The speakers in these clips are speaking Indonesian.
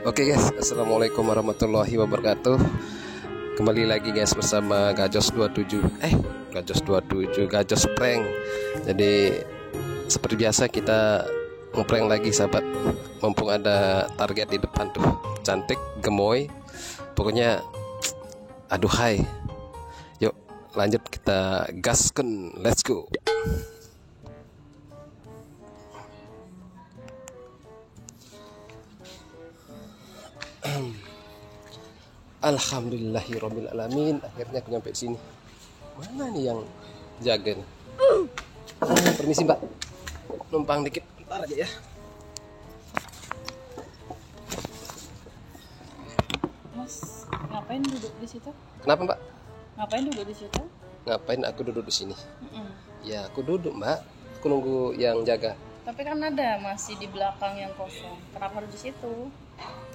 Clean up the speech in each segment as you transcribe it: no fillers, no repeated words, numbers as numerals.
Oke guys, assalamualaikum warahmatullahi wabarakatuh. Kembali lagi guys bersama Gajos 27. Gajos prank. Jadi seperti biasa kita ngeprank lagi sahabat. Mumpung ada target di depan tuh, cantik, gemoy, pokoknya aduhai. Yuk lanjut kita gaskan, let's go. Alhamdulillahirobbilalamin, akhirnya aku nyampe sini. Mana nih yang jaga nih? Permisi mbak, numpang dikit, bentar aja ya. Mas, ngapain duduk di situ? Kenapa mbak? Ngapain duduk di situ? Ngapain aku duduk di sini? Ya aku duduk mbak, aku nunggu yang jaga. Tapi kan ada masih di belakang yang kosong. Kenapa harus di situ?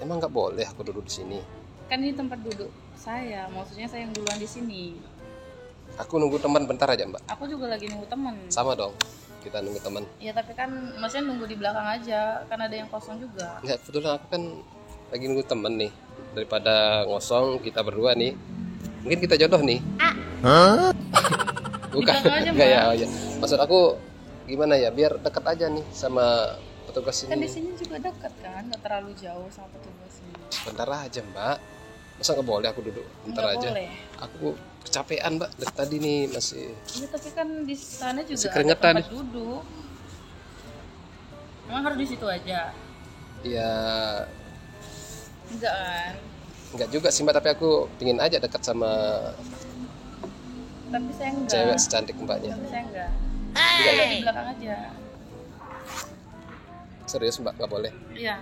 Emang nggak boleh aku duduk di sini? Kan ini tempat duduk saya, maksudnya saya yang duluan di sini. Aku nunggu teman bentar aja mbak. Aku juga lagi nunggu teman. Sama dong, kita nunggu teman. Ya tapi kan maksudnya nunggu di belakang aja, kan ada yang kosong juga. Nggak, kebetulan aku kan lagi nunggu teman nih. Daripada ngosong kita berdua nih, mungkin kita jodoh nih. Bukan, Di belakang aja, enggak ya, Mbak. oh ya. Maksud aku gimana ya, biar dekat aja nih sama petugas Kan di ini. sini juga dekat kan, nggak terlalu jauh sama petugasnya. Bentar aja mbak, masa nggak boleh aku duduk bentar Nggak aja? boleh. Aku kecapean mbak, dari tadi nih masih. Iya tapi kan di sana juga Masih ada keringetan. tempat duduk. Emang harus di situ aja? Ya Enggak kan? nggak juga sih mbak, tapi aku pingin aja dekat sama Tapi saya enggak. cewek secantik mbaknya. Tapi saya enggak. Juga Udah nggak? di belakang aja. Serius mbak, nggak boleh? Iya.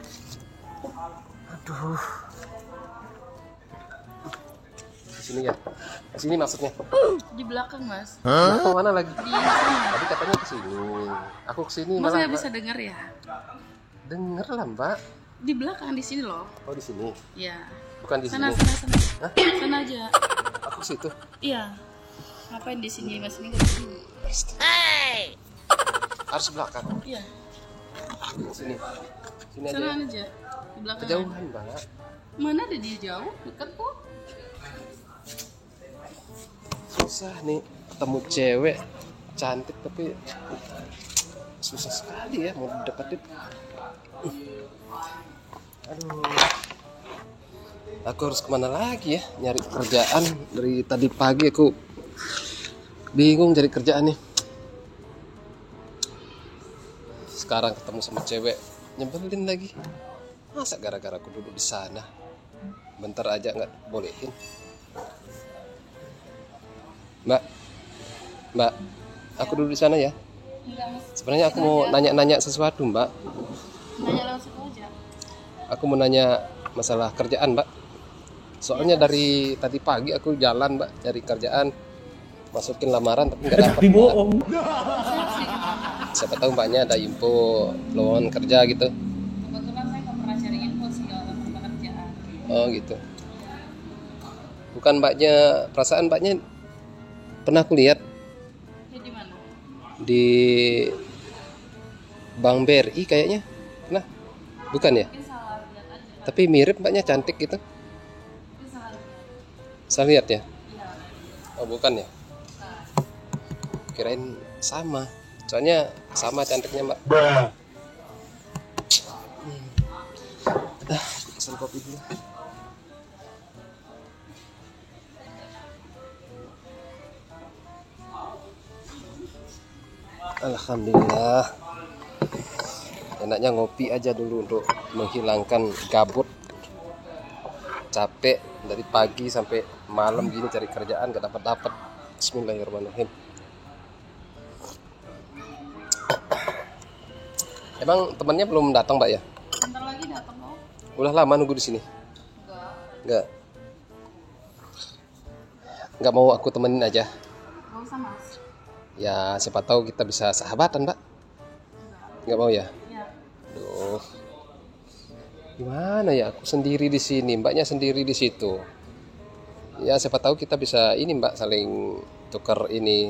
Aduh, di sini ya, di sini maksudnya. Di belakang mas. Nah, mana lagi? Di sana. Tadi katanya ke sini. Aku ke sini Mas malah nggak bisa mbak. dengar ya? Denger lah mbak. Di belakang di sini loh. Oh di sini, Iya. bukan di Sana sini. sana sana. Hah? Sana aja. Aku ke situ. Iya. Ngapain di sini mas ini nggak di sini? Harus belakang. Iya. Sini, sini aja. Sana Ya. aja. Di belakang. Kejauhan mbak. Mana ada di jauh? Dekat kok. Susah nih ketemu cewek cantik tapi susah sekali ya mau deketin. Aduh, aku harus kemana lagi ya nyari kerjaan? Dari tadi pagi aku bingung cari kerjaan nih. Sekarang ketemu sama cewek nyebelin lagi. Masa gara-gara aku duduk di sana bentar aja nggak bolehin? Mbak, aku duduk di sana ya. Enggak mas. Sebenarnya aku mau nanya-nanya sesuatu mbak. Nanya lewat situ aja. Aku mau nanya masalah kerjaan mbak. Soalnya dari tadi pagi aku jalan mbak cari kerjaan, masukin lamaran tapi nggak dapat. Siapa tahu mbaknya ada info lowongan kerja gitu. Kebetulan saya nggak pernah cari info sih kalau tentang pekerjaan. Oh gitu. Bukan mbaknya, perasaan mbaknya pernah aku lihat Ya di mana? di Bank BRI kayaknya. Nah, bukan ya? Mungkin salah lihat aja. Tapi mirip mbaknya, cantik gitu. Mungkin salah lihat. Saya lihat ya. Iya. Oh bukan ya? Kirain sama. Soalnya sama cantiknya mbak. Aku pesan kopi dulu. Alhamdulillah. Enaknya ngopi aja dulu untuk menghilangkan gabut. Capek dari pagi sampai malam gini cari kerjaan gak dapat. Bismillahirrahmanirrahim. Emang temannya belum datang mbak ya? Bentar lagi datang loh. Udah lama nunggu di sini? Enggak. Nggak mau aku temenin aja. Gak usah mas. Ya siapa tahu kita bisa sahabatan mbak. Nggak mau ya? Iya. Aduh. Gimana ya, aku sendiri di sini, mbaknya sendiri di situ. Ya siapa tahu kita bisa ini mbak, saling tukar ini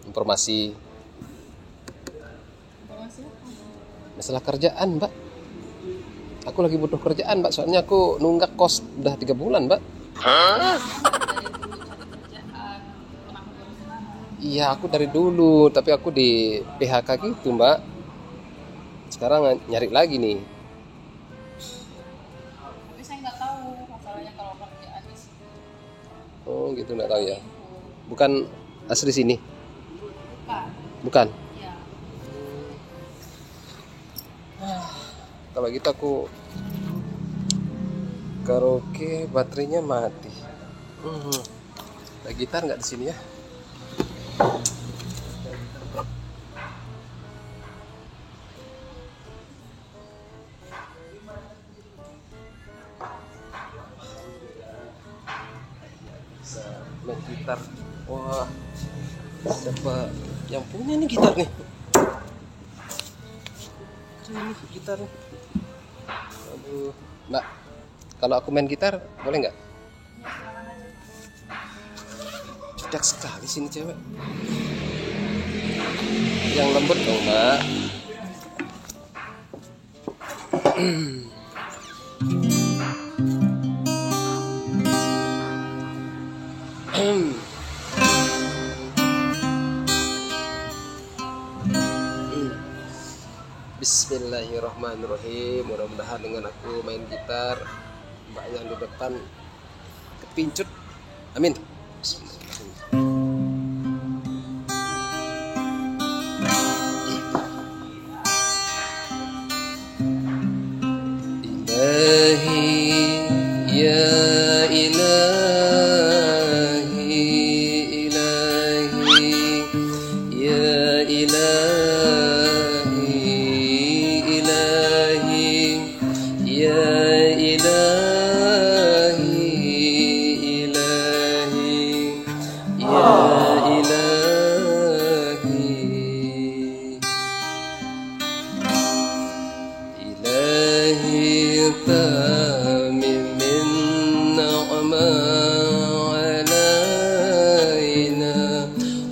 informasi. Informasi apa? Masalah kerjaan mbak. Aku lagi butuh kerjaan, Mbak. Soalnya aku nunggak kos udah 3 bulan, Mbak. Dari dulu cari kerjaan, kenapa baru sekarang? Iya, aku dari dulu, tapi aku di PHK gitu, Mbak. Sekarang nyari lagi nih. Tapi saya nggak tahu masalahnya kalau kerjaan di sini. Oh, gitu nggak tahu ya. Info. Bukan asli sini. Bukan. Bukan. Ya. Kalau gitu aku karaoke baterainya mati. Ada gitar nggak di sini ya? Bisa main gitar. Wah, siapa yang punya nih gitar nih? Keren nih gitar nih. Aduh, Mbak, kalau aku main gitar boleh nggak? Cedak sekali sini cewek. Yang lembut dong, Mbak. Bismillahirrahmanirrahim. Mudah-mudahan dengan aku main gitar, Mbak yang di depan kepincut. Amin. Ilahi ya ilahi ilahi ya ilahi ilahi ya ilahi ilahi ya ilahi إلهي تامم من نعمة علينا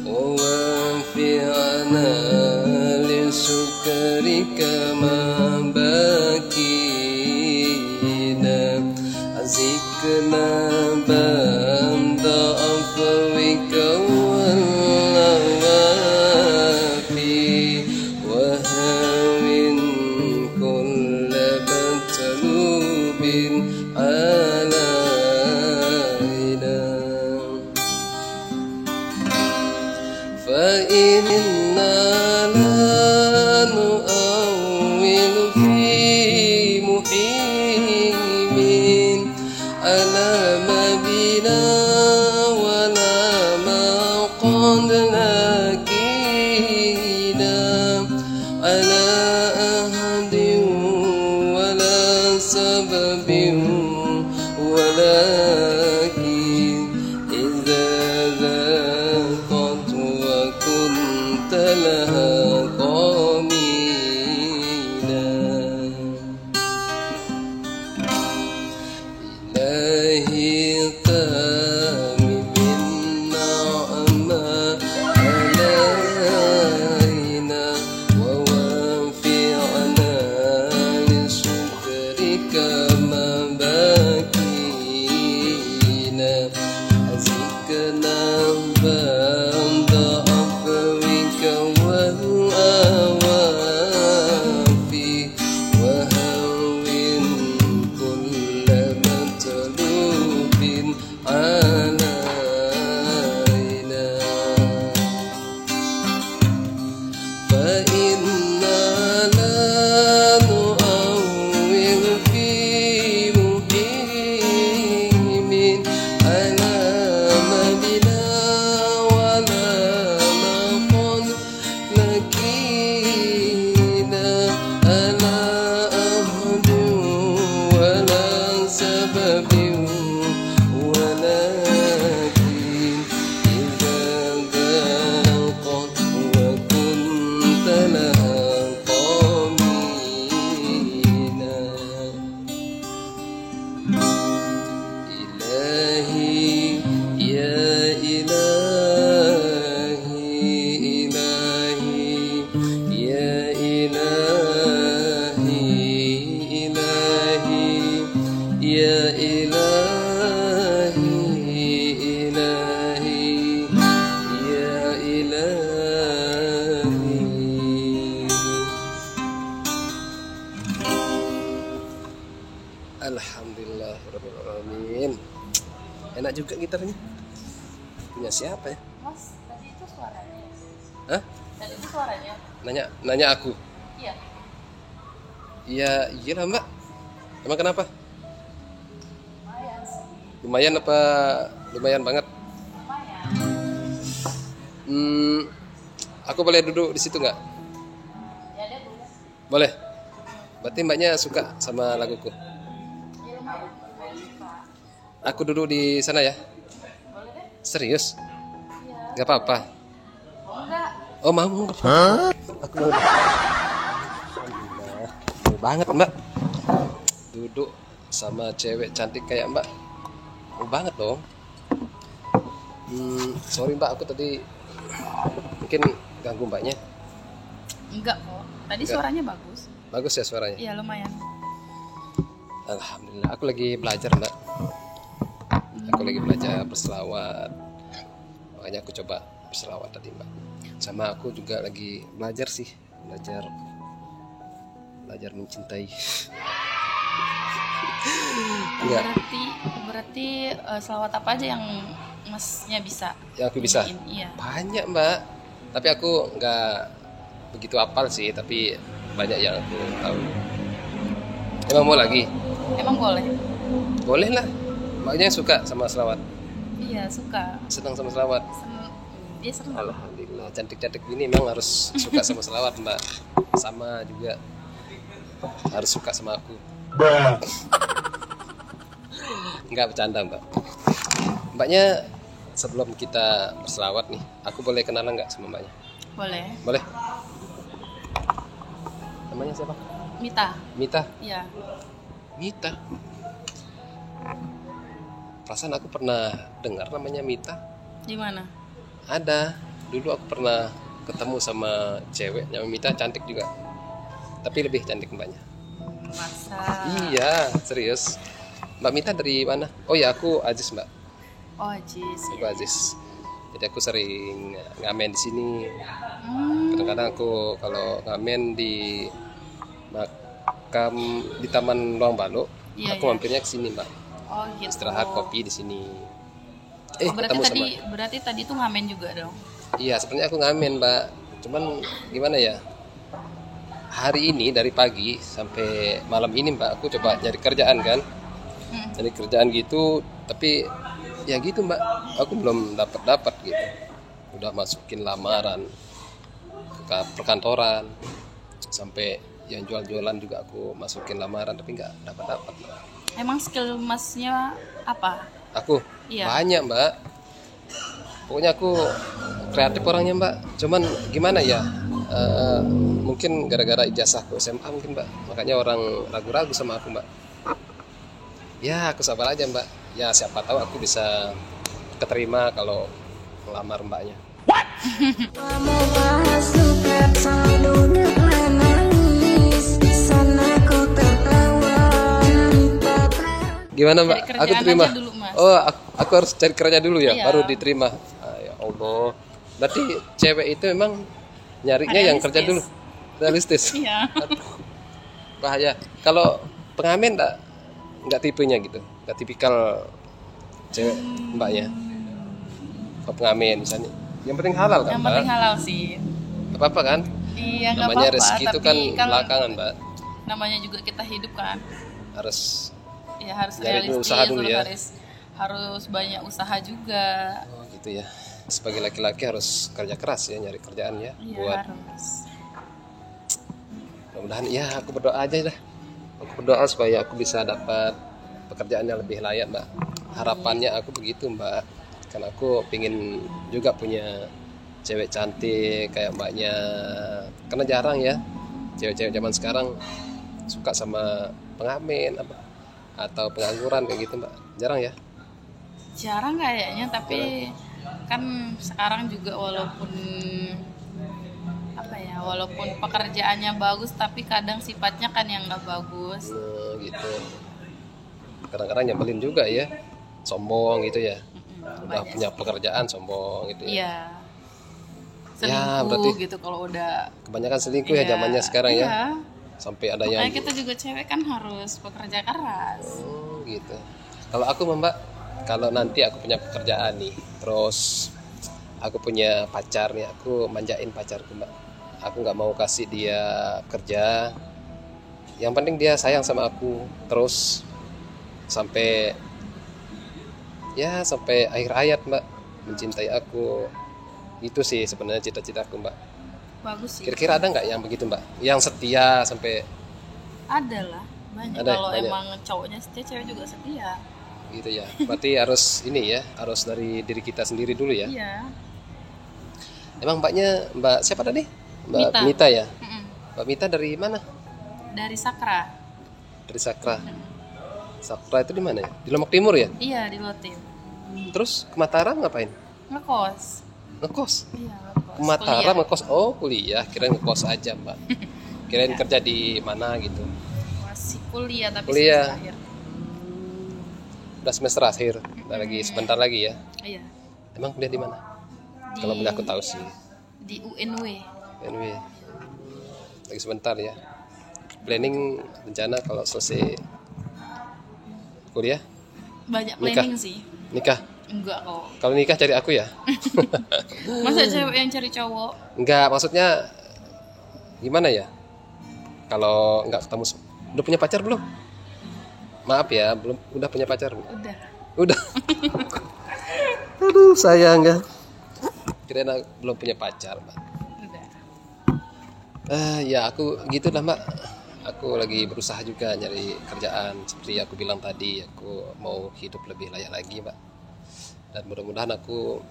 ووفعنا لشكرك ما بكينا أزكنا بند عفوك والعوافي وهون كل مطلوب علينا فإنا لا نؤول في محيم على ما بنا ولا ما قد لكينا على أحد ولا سبب Alhamdulillahirrahmanirrahim. Enak juga gitarnya. Punya siapa ya? Mas, tadi itu suaranya. Hah? Tadi itu suaranya. Nanya aku. Iya. Iya, iyalah Mbak. Emang kenapa? Lumayan sih. Lumayan apa? Lumayan banget. Lumayan. Aku boleh duduk di situ nggak? Ya ada boleh. Boleh. Berarti Mbaknya suka sama laguku. Ya lumayan. Lumayan suka. Aku duduk di sana ya. Boleh deh. Serius? Iya. Nggak apa-apa. Oh enggak. Oh mau nggak apa-apa. Aku mau. Alhamdulillah. Mau banget Mbak. Duduk sama cewek cantik kayak Mbak. Mau banget dong. Sorry Mbak, aku tadi mungkin ganggu Mbaknya. Enggak kok. Tadi Enggak. suaranya bagus. Bagus ya suaranya? Iya lumayan. Alhamdulillah, aku lagi belajar Mbak. Aku lagi belajar berselawat. Makanya aku coba berselawat tadi Mbak. Sama aku juga lagi belajar sih, belajar mencintai. Enggak, Berarti selawat apa aja yang masnya bisa? yang aku bisa. Iya. Banyak Mbak. Tapi aku nggak begitu hafal sih, tapi banyak yang aku tahu. Emang mau lagi? Emang boleh? Boleh lah. Mbaknya suka sama selawat? Iya suka. Senang sama selawat? Dia senang. Alhamdulillah, cantik-cantik ini memang harus suka sama selawat Mbak. Sama juga harus suka sama aku. Enggak bercanda Mbak. Mbaknya sebelum kita berselawat nih, aku boleh kenalan nggak sama Mbaknya? Boleh. Boleh? Namanya siapa? Mita. Mita. Iya. Mita. Perasaan aku pernah dengar namanya Mita. Di mana? Ada. Dulu aku pernah ketemu sama cewek namanya Mita, cantik juga. Tapi lebih cantik Mbaknya. Masa. Iya, serius. Mbak Mita dari mana? Oh ya, aku Aziz Mbak. Oh Jis. Aku Aziz. Jadi aku sering ngamen di sini. Hmm. Kadang-kadang aku kalau ngamen di makam di Taman Ruang Balok, Iya, aku iya. mampirnya ke sini Mbak. Oh gitu. Istirahat kopi di sini. Oh, berarti ketemu tadi sama. berarti tadi tuh ngamen juga dong. Iya, sebenarnya aku ngamen Mbak. Cuman gimana ya? Hari ini dari pagi sampai malam ini Mbak, aku coba nyari kerjaan kan. Nyari kerjaan gitu, tapi ya gitu Mbak, aku belum dapat gitu. Udah masukin lamaran ke perkantoran, sampai yang jualan juga aku masukin lamaran, tapi nggak dapat Mbak. Emang skill masnya apa? Aku Iya. banyak Mbak, pokoknya aku kreatif orangnya Mbak. Cuman gimana ya, mungkin gara-gara ijazahku SMA mungkin Mbak, makanya orang ragu-ragu sama aku Mbak. Ya aku sabar aja Mbak, ya siapa tahu aku bisa keterima kalau ngelamar Mbaknya. Kamu bahas suka selalu menangis sana kau tertawa. Gimana Mbak? Cari kerjaan Aku terima. aja dulu, Mas. Oh, aku harus cari kerja dulu ya, Iya. baru diterima. Ah, ya Allah. Berarti cewek itu emang nyarinya yang kerja dulu. Realistis. Iya. Bahaya. Kalau pengamen nggak tipenya gitu, nggak tipikal cewek Mbaknya. Kalau pengamen misalnya, yang penting halal kan Yang Mbak? penting halal sih. Nggak apa-apa kan? Iya nggak Namanya apa-apa. rezeki itu Tapi kan belakangan Mbak. namanya juga kita hidup kan. Harus Ya harus Nyari dulu realistis, usaha dulu ya. harus banyak usaha juga. oh, gitu ya. Sebagai laki-laki harus kerja keras ya, nyari kerjaan ya. Iya Buat harus. mudah-mudahan ya, aku berdoa aja dah. Aku berdoa supaya aku bisa dapat pekerjaan yang lebih layak Mbak. Harapannya aku begitu Mbak. Karena aku pengen juga punya cewek cantik kayak Mbaknya. Karena jarang ya cewek-cewek zaman sekarang suka sama pengamen apa atau pengangguran kayak gitu Mbak. Jarang ya. Jarang kayaknya, tapi kan sekarang juga walaupun apa ya, walaupun pekerjaannya bagus tapi kadang sifatnya kan yang nggak bagus. Nah, gitu. Kadang-kadang nyebelin juga ya. Sombong gitu ya. Udah Banyak. punya pekerjaan sombong gitu ya. Iya. Ya, Selingkuh berarti gitu kalau udah kebanyakan selingkuh ya iya, zamannya sekarang iya. ya. sampai ada yang Makanya kita juga cewek kan harus bekerja keras. oh gitu. Kalau aku Mbak, kalau nanti aku punya pekerjaan nih, terus aku punya pacar nih, aku manjain pacarku Mbak. Aku nggak mau kasih dia kerja, yang penting dia sayang sama aku terus sampai sampai akhir hayat Mbak, mencintai aku. Itu sih sebenarnya cita-citaku Mbak. Bagus sih. Kira-kira ada nggak yang begitu Mbak, yang setia sampai Ada lah, banyak. Ada, Kalau banyak. emang cowoknya setia, cewek juga setia. gitu ya? Berarti harus ini ya, harus dari diri kita sendiri dulu ya. Iya. Emang Mbak siapa tadi? Mbak Mita. Mita ya. Mm-mm. Mbak Mita dari mana? Dari Sakra. Dari Sakra. Sakra itu di mana ya? Di Lombok Timur ya? Iya, di Lotim. Terus ke Mataram ngapain? Ngekos. Ngekos. Iya, ngekos. Ke Mataram Kuliah. ngekos. Oh kuliah, kirain ngekos aja Mbak. Kirain kerja di mana gitu. Masih kuliah tapi Kuliah. semester akhir. Udah semester akhir. Udah lagi sebentar lagi ya. Iya. Emang kuliah di mana? Di, Kalau boleh aku tahu sih. Di UNW. Anyway, lagi sebentar ya. Planning rencana kalau selesai kuliah Banyak Nikah. planning sih. nikah. Enggak kok. Kalau nikah cari aku ya. Masa cewek yang cari cowok? Enggak, maksudnya gimana ya? Kalau enggak ketemu udah punya pacar belum? Maaf ya, belum. Udah punya pacar belum? Udah. Udah. Aduh, sayang ya. Kirain aku belum punya pacar, Mbak. Udah. Ya aku gitu lah Mbak. Aku lagi berusaha juga nyari kerjaan. Seperti aku bilang tadi, aku mau hidup lebih layak lagi Mbak. Dan mudah-mudahan aku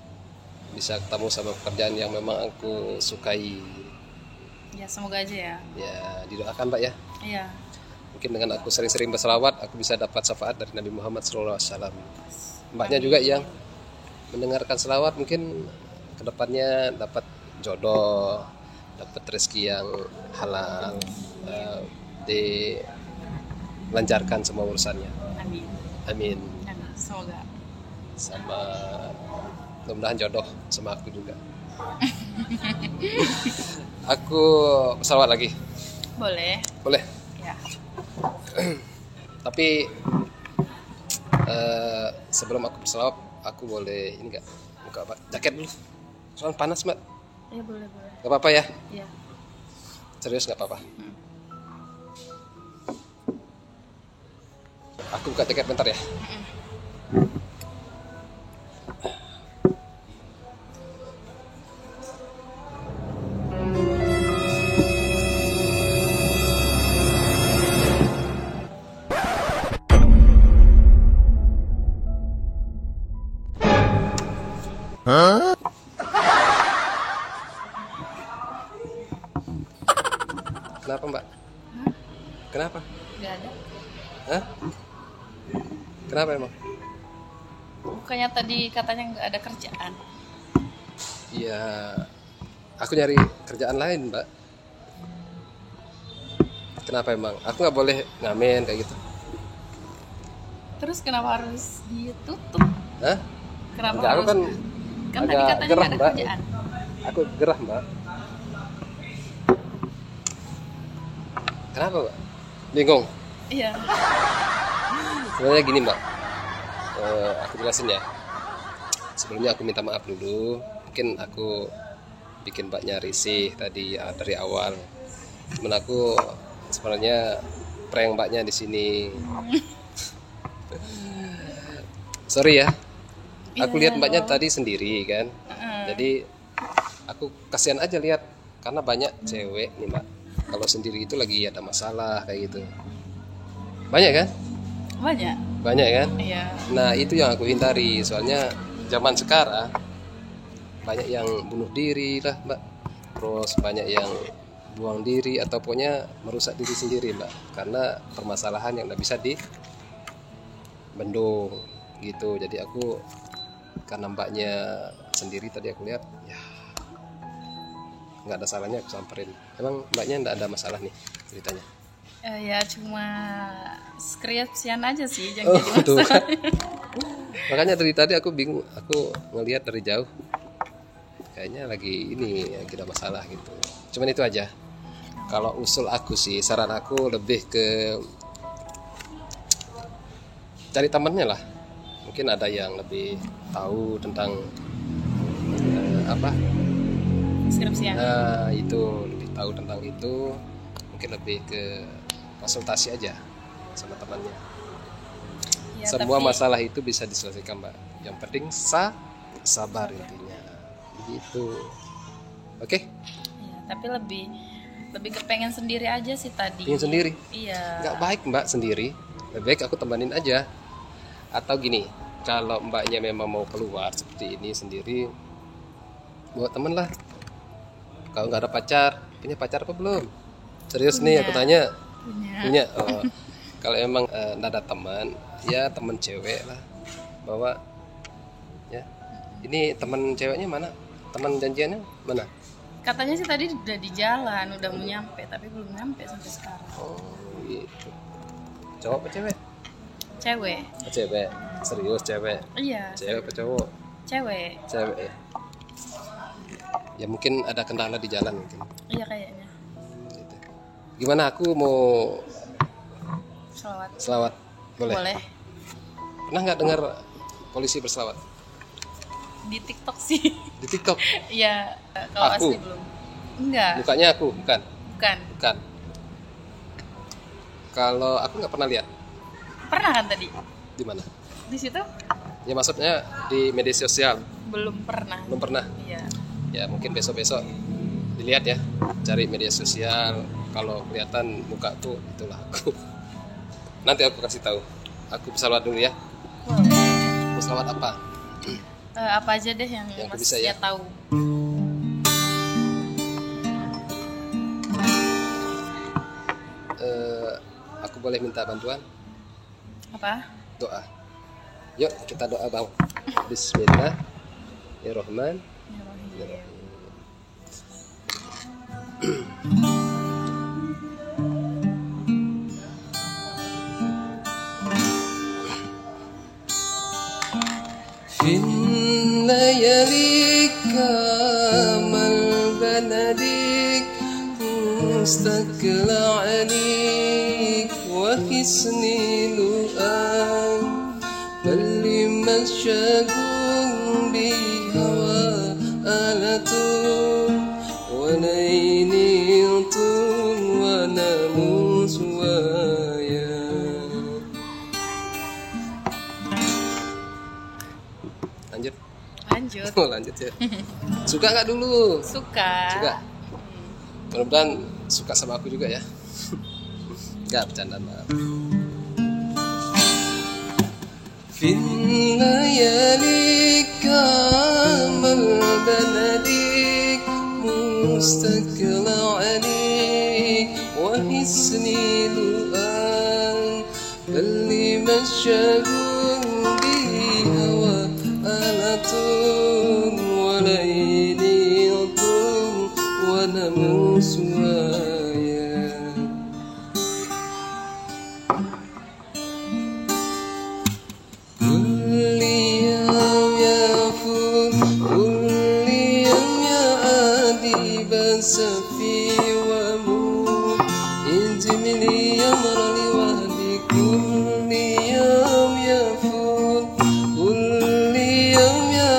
bisa ketemu sama pekerjaan yang memang aku sukai. Ya semoga aja ya. Ya didoakan Mbak ya. Iya. Mungkin dengan aku sering-sering berselawat, aku bisa dapat syafaat dari Nabi Muhammad SAW. Mbaknya juga yang mendengarkan selawat mungkin kedepannya dapat jodoh, dapat rezeki yang halal, dilancarkan semua urusannya. Amin. Amin. Amin. Semoga. Sama mudah-mudahan jodoh sama aku juga. Aku pesawat lagi, Boleh. boleh? Ya. Tapi sebelum aku pesawat, aku boleh ini nggak buka jaket dulu? Soalnya panas Mbak. Ya boleh. Gak apa-apa ya? Iya. Serius nggak apa-apa. Aku buka jaket bentar ya. Kenapa Mbak? Kenapa? Gak ada. Hah? Kenapa emang? Bukannya tadi katanya nggak ada kerjaan. Iya, aku nyari kerjaan lain Mbak. Kenapa emang? Aku nggak boleh ngamen kayak gitu. Terus kenapa harus ditutup? Hah? Kenapa Enggak, aku harus? kan Tadi agak katanya gerah, nggak ada Mbak. kerjaan. Aku gerah Mbak. Kenapa Mbak? Bingung? Iya. Sebenarnya gini Mbak, aku jelasin ya. Sebelumnya aku minta maaf dulu. Mungkin aku bikin Mbaknya risih tadi dari awal. Cuman aku sebenarnya prank Mbaknya di sini. Sorry ya. Aku lihat Mbaknya tadi sendiri kan. Jadi aku kasihan aja lihat karena banyak cewek nih Mbak. Kalau sendiri itu lagi ada masalah kayak gitu. Banyak kan? Banyak. Banyak kan? Iya. Nah itu yang aku hindari. Soalnya zaman sekarang banyak yang bunuh diri lah Mbak. Terus banyak yang buang diri atau pokoknya merusak diri sendiri Mbak. Karena permasalahan yang nggak bisa dibendung gitu. Jadi aku karena Mbaknya sendiri tadi aku lihat ya nggak ada salahnya aku samperin. Emang Mbaknya nggak ada masalah nih ceritanya? Ya cuma skripsian aja sih yang Oh, jadi tuh. masalah. Makanya dari tadi aku bingung, aku ngelihat dari jauh kayaknya lagi ini lagi ada masalah gitu. Cuman itu aja. Kalau usul aku sih, saran aku lebih ke cari temennya lah. Mungkin ada yang lebih tahu tentang apa? Skripsian. Nah, itu lebih tahu tentang itu. Mungkin lebih ke konsultasi aja sama temannya. Ya, Semua tapi- masalah itu bisa diselesaikan, Mbak. Yang penting sabar intinya. Gitu. Oke? Iya, tapi lebih ke pengen sendiri aja sih tadi. Ingin sendiri. Iya. Nggak baik Mbak sendiri. Lebih baik aku temenin aja. Atau gini, kalau Mbaknya memang mau keluar seperti ini sendiri, bawa temen lah. Kalau nggak ada pacar, punya pacar apa belum? Serius nih aku tanya. Punya. Oh. Kalau emang nggak ada teman, ya temen cewek lah. Bawa. Ya. Ini teman ceweknya mana? Teman janjiannya mana? Katanya sih tadi udah di jalan, udah mau nyampe, tapi belum nyampe sampai sekarang. Oh gitu. Cowok apa cewek? Cewek. Oh, cewek. Serius cewek. Iya. Cewek apa cowok? Cewek. Cewek ya. Ya mungkin ada kendala di jalan mungkin. Iya kayaknya. Gitu. Gimana aku mau Selawat. selawat? Boleh. Boleh. Pernah nggak dengar polisi berselawat? Di TikTok sih. Di TikTok. Iya, kalau Aku? asli belum. Enggak, Mukanya aku, bukan. bukan. Bukan. Kalau aku nggak pernah lihat. Pernah kan tadi? Di mana? Di situ Ya maksudnya di media sosial. belum pernah. Belum pernah. Iya. Ya mungkin besok-besok dilihat ya. Cari media sosial. Kalau kelihatan mukaku, itulah aku. Nanti aku kasih tahu. Aku berselawat dulu ya. Boleh. Berselawat apa? Apa aja deh yang Yang Mas bisa ya? tahu. Aku boleh minta bantuan? Apa? Doa. Yuk kita doa bang. Bismillahirrahmanirrahim. Fin layalika mal banadik mustaqil alik wa hisni lu'an bal limasyagun bi hawa alatun wa nainitun wa namus waya. Lanjut. Lanjut. Oh, lanjut ya. Suka nggak dulu? Suka. Suka. Mudah-mudahan suka sama aku juga ya. Nggak bercanda maaf. Fin layalika mal banadik mustaqil alik wa hisni lu'an bal masyagun bi hawa alatun wa laylitun wa namus waya. Kulliyam yafun kulliyam ya adiban safi wa mut injimili yamrali wahdi kulliyam yafun kulliyam ya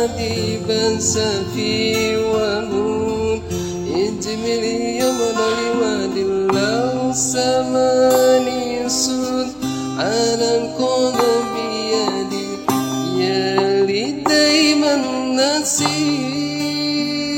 adiban safi wa mut injimili yamrali wahdi law samani sud ala al-qadbi يلي دايما نسيم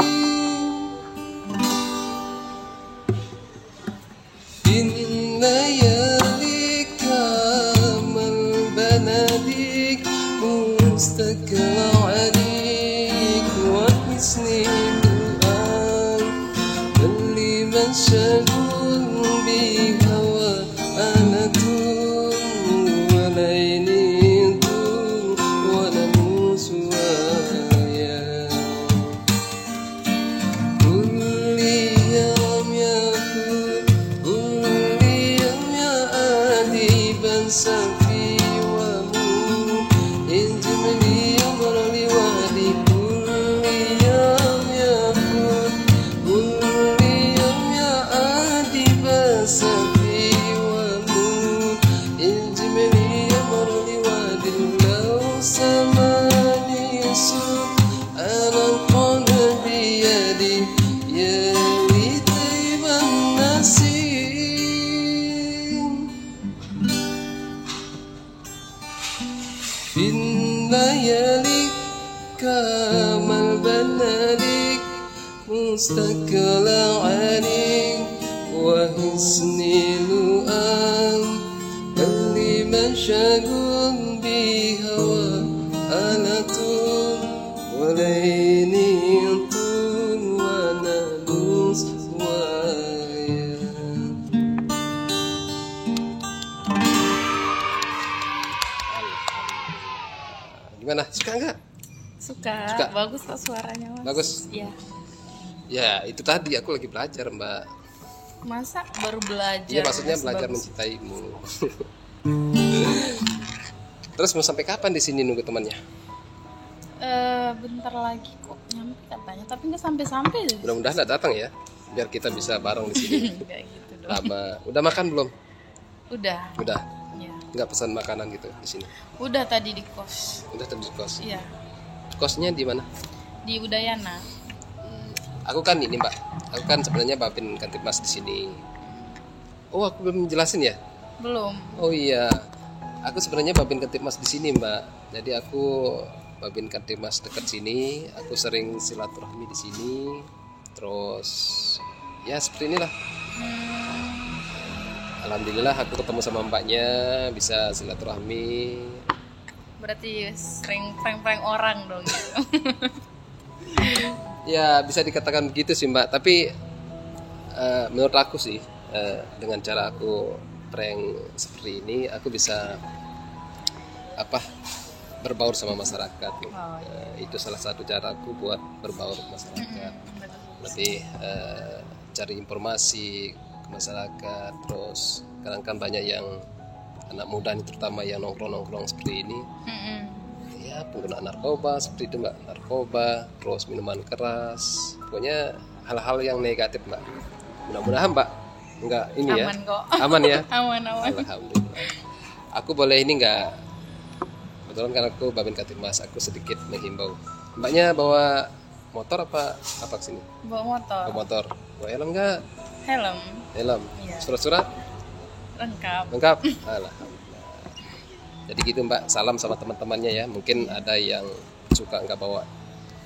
في الليالي كامل بناديك مستقر عليك وحسني الآن اللي مشغول بهوى أنا طول وليلي safi wa mu injimli yamrali wa fin layali kamal banalik mustaqala alik wa husni lu'am liman syagul bihawa alatun walainitun wa nalus waya. Gimana? Suka nggak? Suka. Bagus kok suaranya, Mas. Bagus? Iya. Ya, itu tadi aku lagi belajar, Mbak. Masa baru belajar? Iya, maksudnya Mas, belajar bagus. mencintaimu. Terus mau sampai kapan di sini nunggu temannya? Bentar lagi kok nyampe katanya, tapi nggak sampai-sampai. Mudah-mudahan nggak datang ya, biar kita bisa bareng di sini. Kayak gitu dong. Lama. Udah makan belum? Udah. Udah. Ya. Nggak pesan makanan gitu di sini? Udah tadi di kos. Udah tadi di kos. Iya. Kosnya di mana? Di Udayana. Aku kan ini Mbak, aku kan sebenarnya Babin Kantipmas di sini. Oh, aku belum jelasin ya? Belum. Oh iya, aku sebenarnya Babin Kantipmas di sini Mbak. Jadi aku Babin Kantipmas dekat sini. Aku sering silaturahmi di sini. Terus ya seperti inilah. Alhamdulillah aku ketemu sama mbaknya, bisa silaturahmi. Berarti sering prank-prank orang dong gitu. Ya bisa dikatakan begitu sih Mbak. Tapi menurut aku sih dengan cara aku prank seperti ini, aku bisa berbaur sama masyarakat. Itu salah satu cara aku buat berbaur sama masyarakat. Lebih cari informasi ke masyarakat. Terus kadang kan banyak yang anak muda nih, terutama yang nongkrong-nongkrong seperti ini. Ya penggunaan narkoba seperti itu Mbak, narkoba, terus minuman keras, pokoknya hal-hal yang negatif Mbak. Mudah-mudahan Mbak enggak ini ya, Aman kok. aman ya. Aman. Alhamdulillah. Aku boleh ini enggak? Kebetulan kan aku Babin Kantipmas, aku sedikit menghimbau. Mbaknya bawa motor apa kesini? Bawa motor. Bawa motor. Bawa helm enggak? Helm. Helm. Iya. Surat-surat? Lengkap. Lengkap? Alhamdulillah. Jadi gitu Mbak, salam sama teman-temannya ya. Mungkin ada yang suka nggak bawa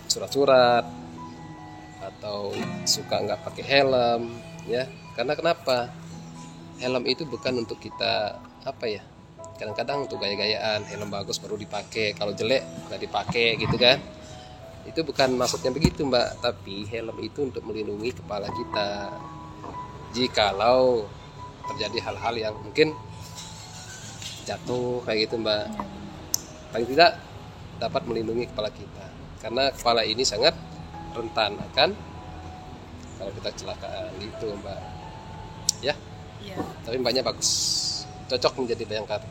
surat-surat atau suka nggak pakai helm ya. Karena kenapa? Helm itu bukan untuk kita kadang-kadang untuk gaya-gayaan. Helm bagus baru dipakai, kalau jelek nggak dipakai gitu kan. Itu bukan maksudnya begitu Mbak. Tapi helm itu untuk melindungi kepala kita jikalau terjadi hal-hal yang mungkin jatuh kayak gitu Mbak. Paling tidak dapat melindungi kepala kita, karena kepala ini sangat rentan akan kalau kita kecelakaan gitu Mbak ya. Iya. Tapi Mbaknya bagus, cocok menjadi bayangkari.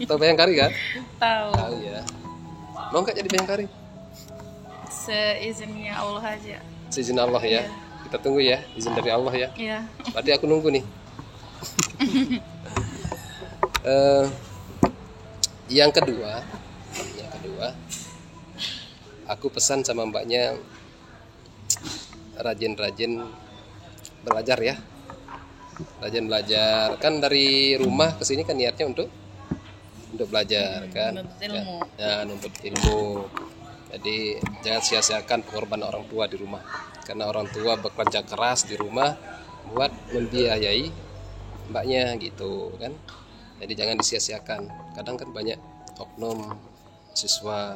Tahu bayangkari kan? Tahu. Tahu ya. Mau nggak jadi bayangkari? Seizinnya Allah aja. Seizin Allah ya. Kita tunggu ya, izin dari Allah ya. Iya. Berarti aku nunggu nih. Yang kedua, aku pesan sama mbaknya rajin-rajin belajar ya. Rajin belajar. Kan dari rumah ke sini kan niatnya untuk belajar kan. Menuntut ilmu. Ya, nuntut ilmu. Jadi jangan sia-siakan pengorbanan orang tua di rumah. Karena orang tua bekerja keras di rumah buat membiayai mbaknya gitu kan. Jadi jangan disia-siakan. Kadang kan banyak oknum siswa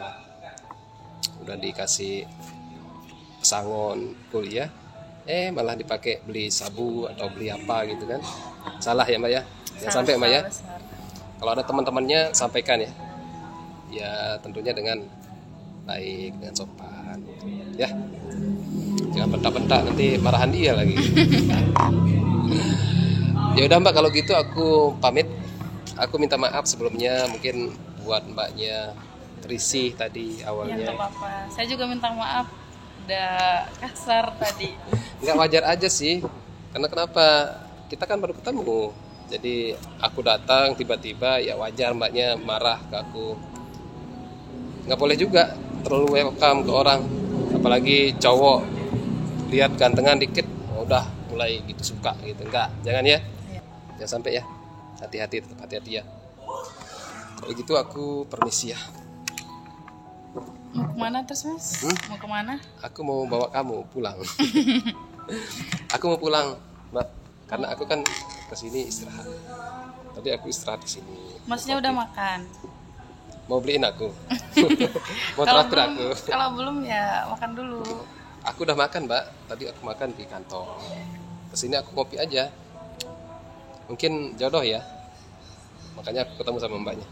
udah dikasih pesangon kuliah, malah dipakai beli sabu atau beli apa gitu kan. Salah ya Mbak ya. Jangan sampai Mbak ya. Besar. Kalau ada teman-temannya sampaikan ya. Ya tentunya dengan baik, dengan sopan ya. Jangan bentak-bentak, nanti marahan dia lagi. Ya udah Mbak, kalau gitu aku pamit. Aku minta maaf sebelumnya mungkin buat mbaknya risih tadi Ya awalnya. nggak apa-apa. Saya juga minta maaf udah kasar tadi. Nggak, wajar aja sih. Karena kenapa? Kita kan baru ketemu. Jadi aku datang tiba-tiba, ya wajar mbaknya marah ke aku. Nggak boleh juga terlalu welcome ke orang. Apalagi cowok lihat gantengan dikit, udah mulai gitu suka gitu. Enggak, jangan ya. Iya. Jangan sampai ya. Hati-hati, tetap hati-hati ya. Kalau gitu aku permisi ya. Mau kemana terus Mas? Mau kemana? Aku mau bawa kamu pulang. Aku mau pulang, Mbak. Karena aku kan kesini istirahat. Tadi aku istirahat di sini. Masnya udah makan? Mau beliin aku. Mau Kalau traktir belum, aku. kalau belum ya makan dulu. Aku udah makan, Mbak. Tadi aku makan di kantor. Kesini aku kopi aja. Mungkin jodoh ya. Makanya aku ketemu sama mbaknya.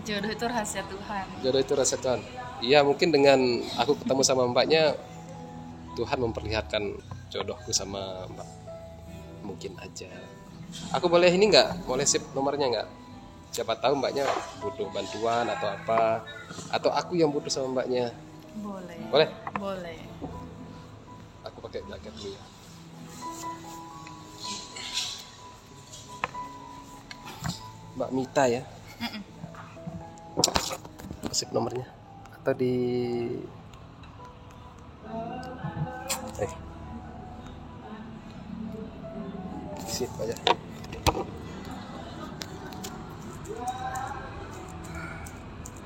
Jodoh itu rahasia Tuhan. Jodoh itu rasa Tuhan. Iya, mungkin dengan aku ketemu sama mbaknya, Tuhan memperlihatkan jodohku sama mbak. Mungkin aja. Aku boleh ini nggak? Boleh sip nomornya nggak? Siapa tahu mbaknya butuh bantuan atau apa. Atau aku yang butuh sama mbaknya. Boleh. Boleh? Boleh. Aku pakai jaket dulu ya. Mbak Mita ya. Sip nomornya. Atau di sip aja.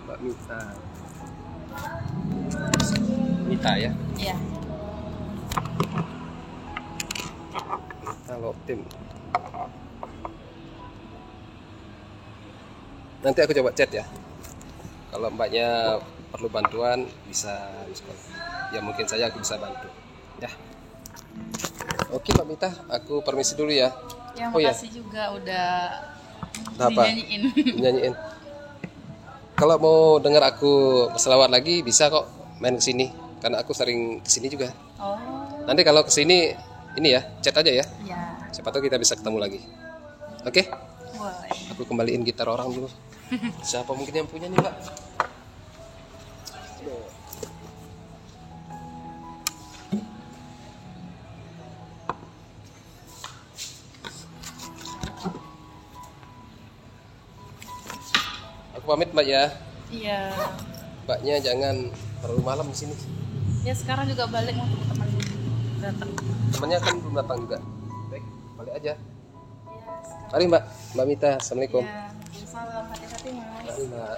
Mbak Mita. Mita ya. Iya. Halo tim. Nanti aku coba chat ya. Kalau mbaknya perlu bantuan bisa diskon. Ya mungkin saja aku bisa bantu. Ya. Oke Mbak Mita, aku permisi dulu ya. Ya, Oh ya, makasih juga udah apa? dinyanyiin. Nyanyiin. Kalau mau dengar aku selawat lagi bisa kok main ke sini. Karena aku sering ke sini juga. Oh, Nanti kalau ke sini ini ya, chat aja ya. ya. Siapa tahu kita bisa ketemu lagi. Oke? Boleh. Aku kembaliin gitar orang dulu. Siapa mungkin yang punya nih, Mbak? Aku pamit, Mbak ya. Iya. Mbaknya jangan terlalu malam di sini. Ya sekarang juga balik mau teman datang. Temannya kan belum datang juga. Baik, balik aja. Iya. Mari, Mbak. Mbak Mita, Assalamualaikum. Ya, salam hati-hati Mas. Mari, Mbak.